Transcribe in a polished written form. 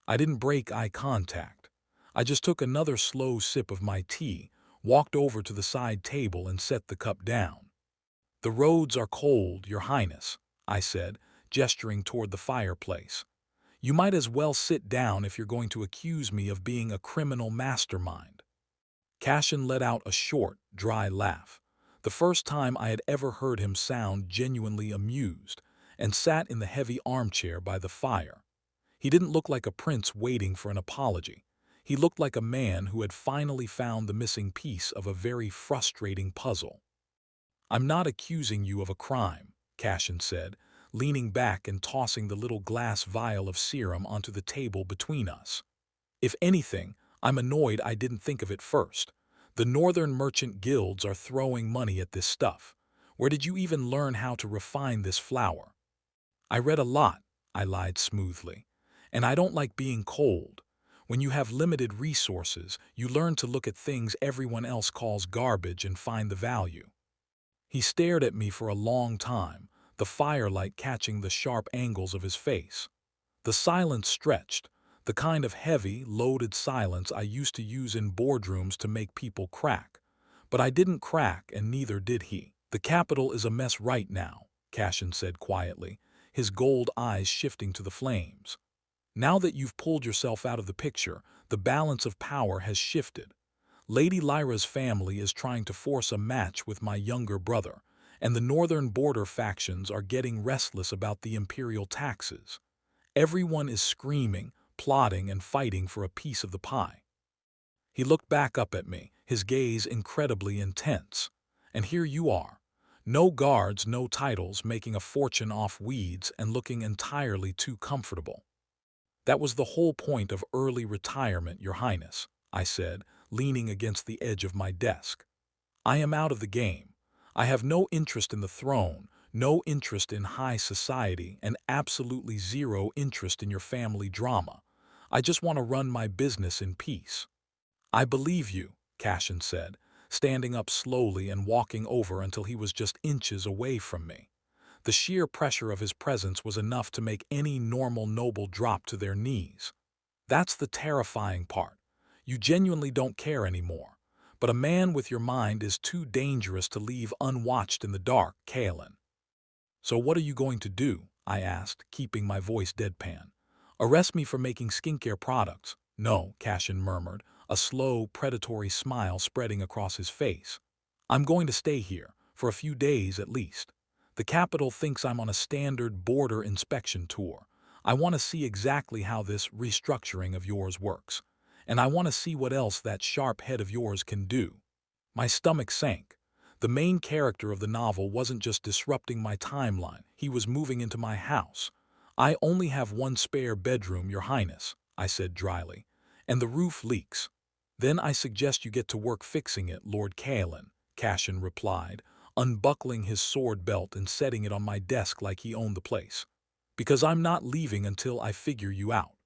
I didn't break eye contact. I just took another slow sip of my tea, walked over to the side table and set the cup down. "The roads are cold, Your Highness," I said, gesturing toward the fireplace. "You might as well sit down if you're going to accuse me of being a criminal mastermind." Cashin let out a short, dry laugh, the first time I had ever heard him sound genuinely amused, and sat in the heavy armchair by the fire. He didn't look like a prince waiting for an apology. He looked like a man who had finally found the missing piece of a very frustrating puzzle. "I'm not accusing you of a crime," Cashin said, leaning back and tossing the little glass vial of serum onto the table between us. "If anything, I'm annoyed I didn't think of it first. The Northern Merchant Guilds are throwing money at this stuff. Where did you even learn how to refine this flour?" "I read a lot," I lied smoothly. "And I don't like being cold. When you have limited resources, you learn to look at things everyone else calls garbage and find the value." He stared at me for a long time, the firelight catching the sharp angles of his face. The silence stretched, the kind of heavy, loaded silence I used to use in boardrooms to make people crack. But I didn't crack, and neither did he. "The capital is a mess right now," Cashin said quietly, his gold eyes shifting to the flames. "Now that you've pulled yourself out of the picture, the balance of power has shifted. Lady Lyra's family is trying to force a match with my younger brother, and the northern border factions are getting restless about the imperial taxes. Everyone is screaming, plotting, and fighting for a piece of the pie." He looked back up at me, his gaze incredibly intense. "And here you are. No guards, no titles, making a fortune off weeds and looking entirely too comfortable." "That was the whole point of early retirement, Your Highness," I said, leaning against the edge of my desk. "I am out of the game. I have no interest in the throne, no interest in high society, and absolutely zero interest in your family drama. I just want to run my business in peace." "I believe you," Cashin said, standing up slowly and walking over until he was just inches away from me. The sheer pressure of his presence was enough to make any normal noble drop to their knees. "That's the terrifying part. You genuinely don't care anymore. But a man with your mind is too dangerous to leave unwatched in the dark, Kaelen." "So what are you going to do?" I asked, keeping my voice deadpan. "Arrest me for making skincare products?" "No," Cashin murmured, a slow, predatory smile spreading across his face. "I'm going to stay here, for a few days at least. The capital thinks I'm on a standard border inspection tour. I want to see exactly how this restructuring of yours works. And I want to see what else that sharp head of yours can do." My stomach sank. The main character of the novel wasn't just disrupting my timeline, he was moving into my house. "I only have one spare bedroom, Your Highness," I said dryly, "and the roof leaks." "Then I suggest you get to work fixing it, Lord Kaelen," Cashin replied, unbuckling his sword belt and setting it on my desk like he owned the place. "Because I'm not leaving until I figure you out."